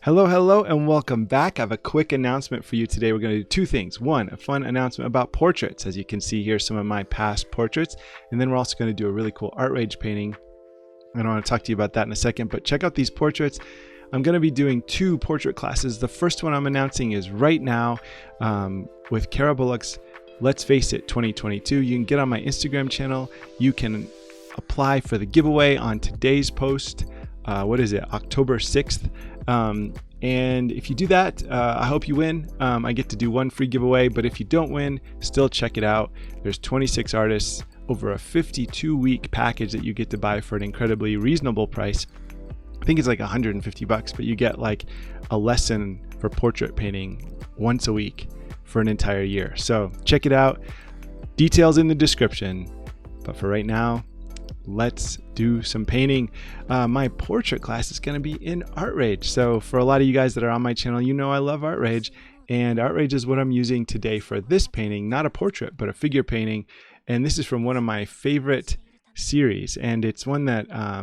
Hello, hello, and welcome back. I have a quick announcment for you today. We're going to do two things. One, a fun announcement about portraits. As you can see here, some of my past portraits. And then we're also going to do a really cool Artrage painting. And I want to talk to you about that in a second, but check out these portraits. I'm going to be doing two portrait classes. The first one I'm announcing is right now with Kara Bullock's Let's Face It 2022. You can get on my Instagram channel. You can apply for the giveaway on today's post. October 6th. And if you do that, I hope you win. I get to do one free giveaway, but if you don't win, still check it out. There's 26 artists over a 52-week package that you get to buy for an incredibly reasonable price. I think it's like $150, but you get like a lesson for portrait painting once a week for an entire year. So check it out. Details in the description. But for right now, let's do some painting. My portrait class is going to be in Artrage. So for a lot of you guys that are on my channel, you know I love Artrage, and Artrage is what I'm using today for this painting, not a portrait, but a figure painting. And this is from one of my favorite series, and it's one that I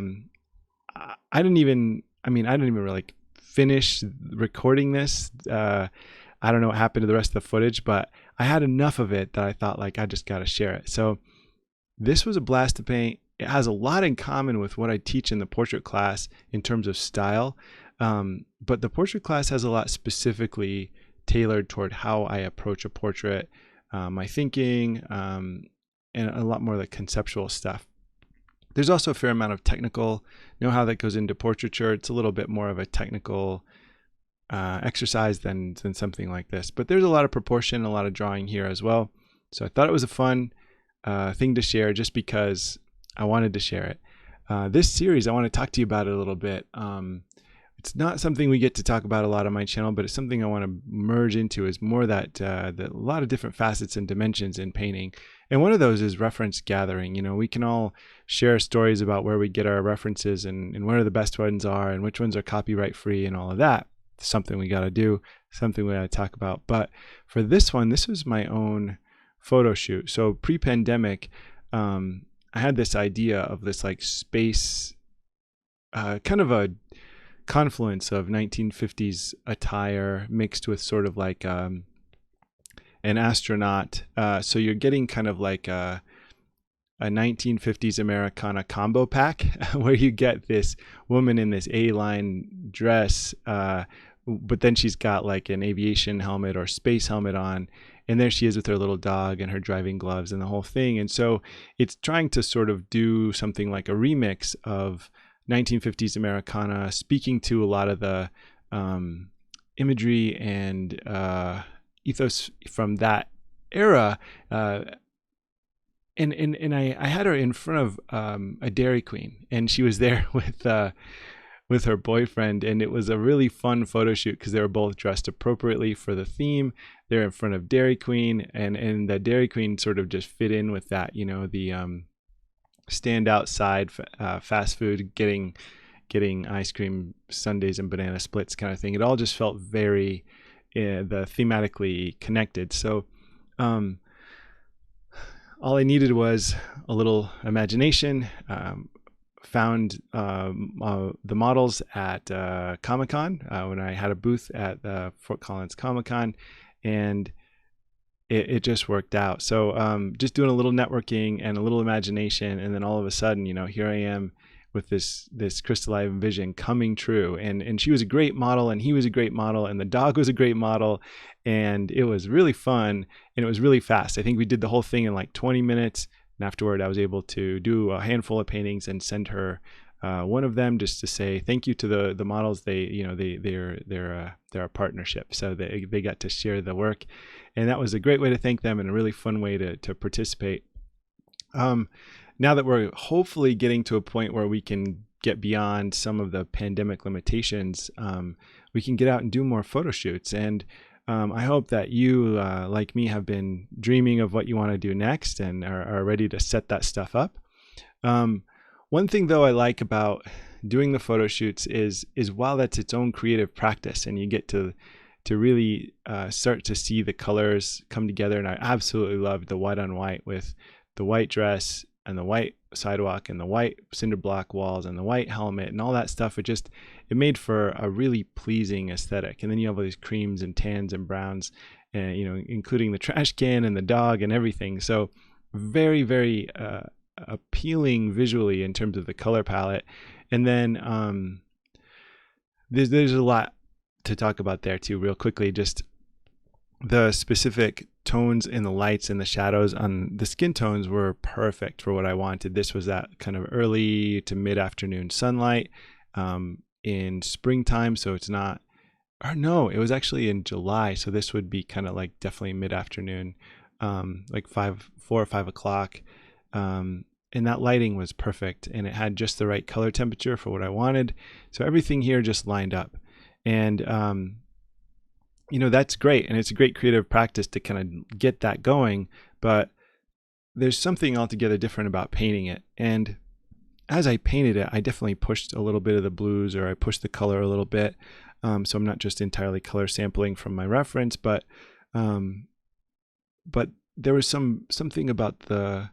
didn't even really finish recording this. I don't know what happened to the rest of the footage, but I had enough of it that I thought I just got to share it. So this was a blast to paint. It has a lot in common with what I teach in the portrait class in terms of style, but the portrait class has a lot specifically tailored toward how I approach a portrait, my thinking, and a lot more of the conceptual stuff. There's also a fair amount of technical know-how that goes into portraiture. It's a little bit more of a technical exercise than something like this, but there's a lot of proportion, a lot of drawing here as well. So I thought it was a fun thing to share just because I wanted to share it. This series, I want to talk to you about it a little bit. It's not something we get to talk about a lot on my channel, but it's something I want to merge into is more that a lot of different facets and dimensions in painting. And one of those is reference gathering. You know, we can all share stories about where we get our references and where the best ones are and which ones are copyright free and all of that. It's something we got to do, something we got to talk about. But for this one, this was my own photo shoot. So pre-pandemic, I had this idea of this space, kind of a confluence of 1950s attire mixed with sort of an astronaut. So you're getting kind of like a 1950s Americana combo pack where you get this woman in this A-line dress, but then she's got like an aviation helmet or space helmet on. And there she is with her little dog and her driving gloves and the whole thing. And so it's trying to sort of do something like a remix of 1950s Americana, speaking to a lot of the imagery and ethos from that era. And I had her in front of a Dairy Queen, and she was there with her boyfriend, and it was a really fun photo shoot because they were both dressed appropriately for the theme. They're in front of Dairy Queen, and the Dairy Queen sort of just fit in with that, you know, the stand outside fast food, getting ice cream sundaes and banana splits kind of thing. It all just felt very thematically connected. So all I needed was a little imagination. Found the models at Comic-Con when I had a booth at Fort Collins Comic-Con, and it just worked out. So just doing a little networking and a little imagination, and then all of a sudden, you know, here I am with this crystallized vision coming true. And she was a great model, and he was a great model, and the dog was a great model, and it was really fun, and it was really fast. I think we did the whole thing in like 20 minutes. And afterward, I was able to do a handful of paintings and send her one of them just to say thank you to the models. They're a partnership, so they got to share the work, and that was a great way to thank them and a really fun way to participate. Now that we're hopefully getting to a point where we can get beyond some of the pandemic limitations, we can get out and do more photo shoots. And I hope that you, like me, have been dreaming of what you want to do next and are ready to set that stuff up. One thing, though, I like about doing the photo shoots is while that's its own creative practice, and you get to really start to see the colors come together. And I absolutely loved the white on white with the white dress and the white sidewalk and the white cinder block walls and the white helmet and all that stuff. It it made for a really pleasing aesthetic. And then you have all these creams and tans and browns, and including the trash can and the dog and everything. So very, very appealing visually in terms of the color palette. And then there's a lot to talk about there too, real quickly. Just the specific tones in the lights and the shadows on the skin tones were perfect for what I wanted. This was that kind of early to mid-afternoon sunlight in springtime, so it's not, or no, it was actually in July, so this would be kind of like definitely mid-afternoon, like 4 or 5 o'clock. And that lighting was perfect, and it had just the right color temperature for what I wanted. So everything here just lined up. And that's great, and it's a great creative practice to kind of get that going, but there's something altogether different about painting it. And as I painted it, I definitely pushed a little bit of the blues, or I pushed the color a little bit. So I'm not just entirely color sampling from my reference, but there was something about the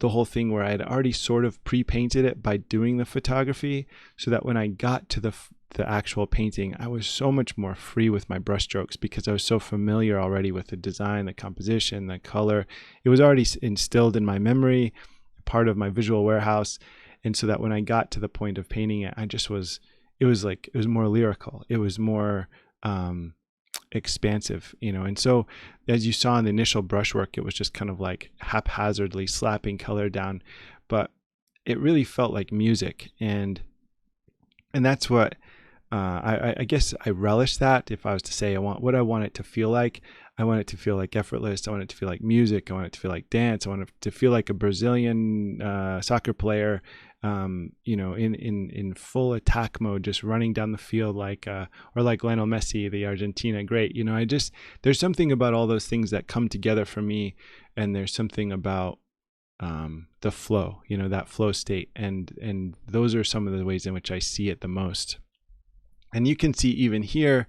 whole thing where I had already sort of pre-painted it by doing the photography, so that when I got to the actual painting, I was so much more free with my brush strokes, because I was so familiar already with the design, the composition, the color. It was already instilled in my memory, part of my visual warehouse. And so that when I got to the point of painting it, it was more lyrical. It was more expansive, and so as you saw in the initial brushwork, it was just kind of like haphazardly slapping color down, but it really felt like music. And that's what I guess I relish that. If I was to say I want it to feel like, I want it to feel like effortless. I want it to feel like music. I want it to feel like dance. I want it to feel like a Brazilian soccer player, in full attack mode, just running down the field or like Lionel Messi, the Argentina great. There's something about all those things that come together for me, and there's something about the flow, that flow state, and those are some of the ways in which I see it the most. And you can see even here,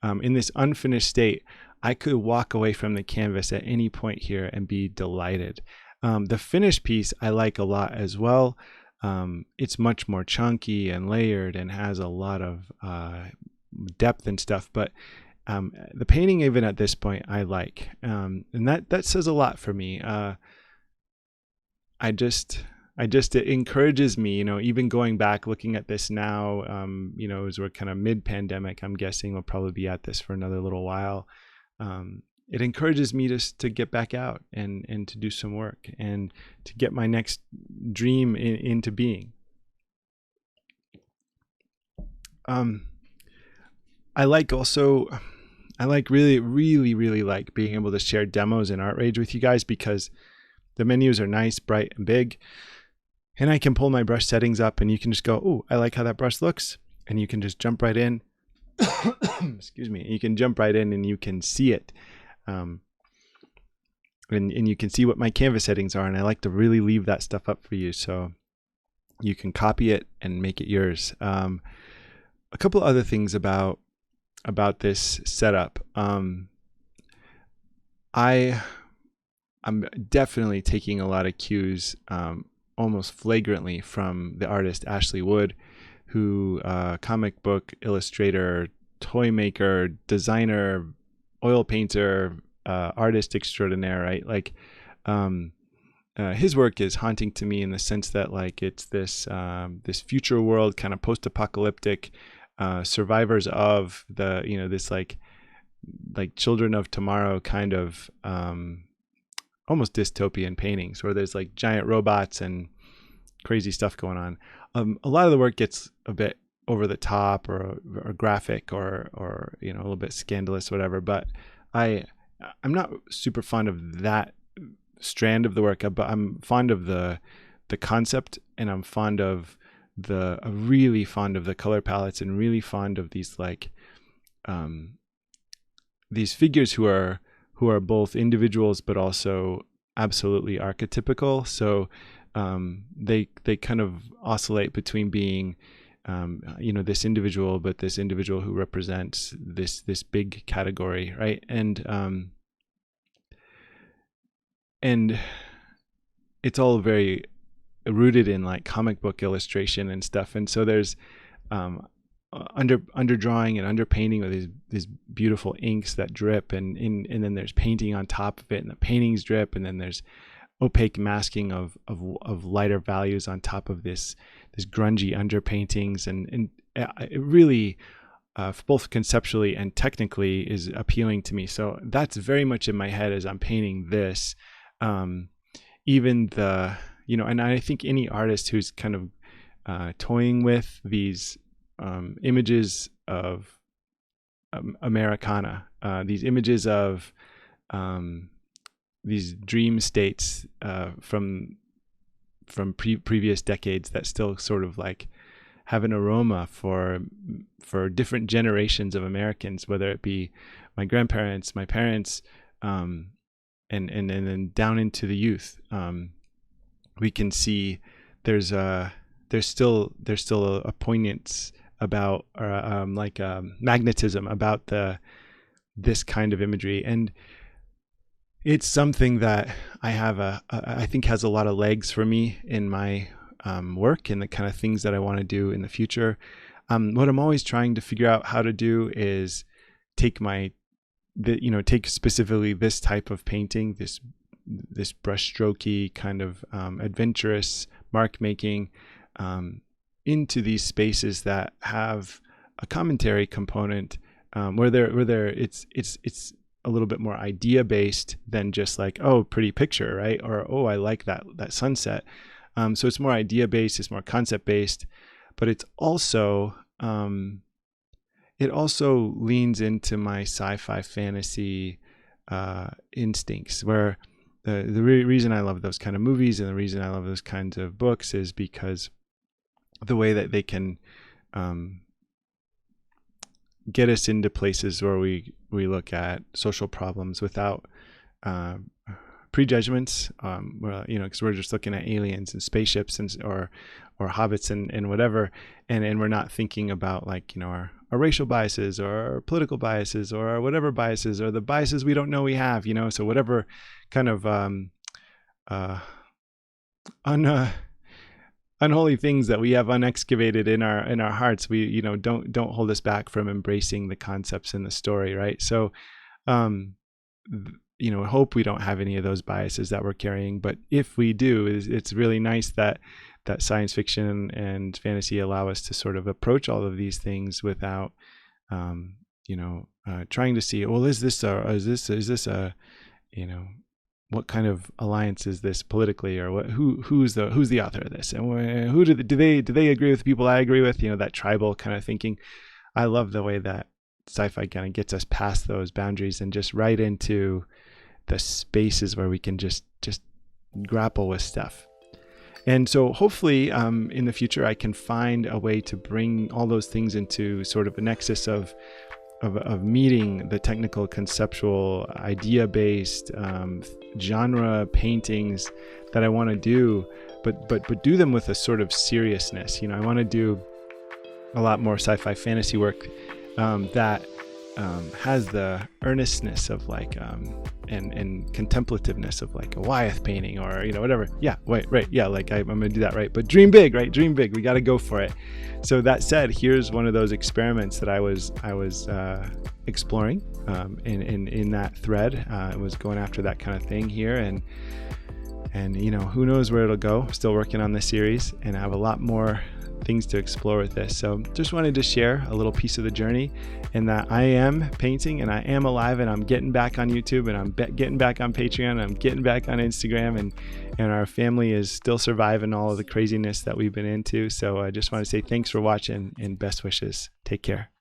in this unfinished state, I could walk away from the canvas at any point here and be delighted. The finished piece I like a lot as well. It's much more chunky and layered and has a lot of depth and stuff, but the painting even at this point I like, and that says a lot for me. It encourages me, even going back, looking at this now, as we're kind of mid-pandemic, I'm guessing we'll probably be at this for another little while. It encourages me to get back out and to do some work and to get my next dream into being. I really, really, really like being able to share demos in Artrage with you guys, because the menus are nice, bright, and big. And I can pull my brush settings up, and you can just go, "Oh, I like how that brush looks." And you can just jump right in. Excuse me. You can jump right in and you can see it. And you can see what my canvas settings are. And I like to really leave that stuff up for you, so you can copy it and make it yours. A couple other things about this setup. I'm definitely taking a lot of cues, almost flagrantly, from the artist Ashley Wood, who comic book illustrator, toy maker, designer, oil painter, artist extraordinaire, right? Like his work is haunting to me in the sense that it's this future world, kind of post-apocalyptic, survivors of the this like children of tomorrow kind of almost dystopian paintings where there's like giant robots and crazy stuff going on. A lot of the work gets a bit over the top or graphic or a little bit scandalous, whatever. But I'm not super fond of that strand of the work, but I'm fond of the concept, and I'm really fond of the color palettes, and really fond of these these figures who are both individuals but also absolutely archetypical. So they kind of oscillate between being this individual, but this individual who represents this big category, right? And it's all very rooted in like comic book illustration and stuff. And so there's underdrawing and underpainting with these beautiful inks that drip, and then there's painting on top of it, and the paintings drip, and then there's opaque masking of lighter values on top of this grungy underpaintings, and it really both conceptually and technically is appealing to me. So that's very much in my head as I'm painting this. Even and I think any artist who's kind of toying with these images of Americana, these images of these dream states from previous decades that still sort of like have an aroma for different generations of Americans, whether it be my grandparents, my parents, and then down into the youth. We can see there's still a poignance about, or magnetism about this kind of imagery, and it's something that I think has a lot of legs for me in my work and the kind of things that I want to do in the future. What I'm always trying to figure out how to do is take specifically this type of painting, this brushstrokey kind of adventurous mark making, into these spaces that have a commentary component, where it's a little bit more idea based than just like, oh, pretty picture, right? Or, oh, I like that sunset. So it's more idea based, it's more concept based, but it's also it also leans into my sci-fi fantasy instincts, where the reason I love those kind of movies and the reason I love those kinds of books is because the way that they can get us into places where we look at social problems without prejudgments, because we're just looking at aliens and spaceships or hobbits and whatever, and we're not thinking about our racial biases or our political biases or our whatever biases or the biases we don't know we have, so whatever kind of unholy things that we have unexcavated in our hearts, we don't hold us back from embracing the concepts in the story, right? So hope we don't have any of those biases that we're carrying, but if we do, it's really nice that science fiction and fantasy allow us to sort of approach all of these things without trying to see, well, is this a what kind of alliance is this politically, or who's the author of this, and who do they agree with the people I agree with, that tribal kind of thinking. I love the way that sci-fi kind of gets us past those boundaries and just right into the spaces where we can just grapple with stuff. And so hopefully in the future I can find a way to bring all those things into sort of a nexus of meeting the technical, conceptual, idea-based genre paintings that I want to do, but do them with a sort of seriousness. I want to do a lot more sci-fi fantasy work that has the earnestness of and contemplativeness of a Wyeth painting or whatever. Yeah, right. Yeah, I'm gonna do that, right? But dream big, right? Dream big. We got to go for it. So that said, here's one of those experiments that I was exploring in that thread. I was going after that kind of thing here, and who knows where it'll go. Still working on this series, and I have a lot more things to explore with this. So just wanted to share a little piece of the journey, and that I am painting and I am alive, and I'm getting back on YouTube, and I'm getting back on Patreon, and I'm getting back on Instagram, and our family is still surviving all of the craziness that we've been into. So I just want to say thanks for watching and best wishes. Take care.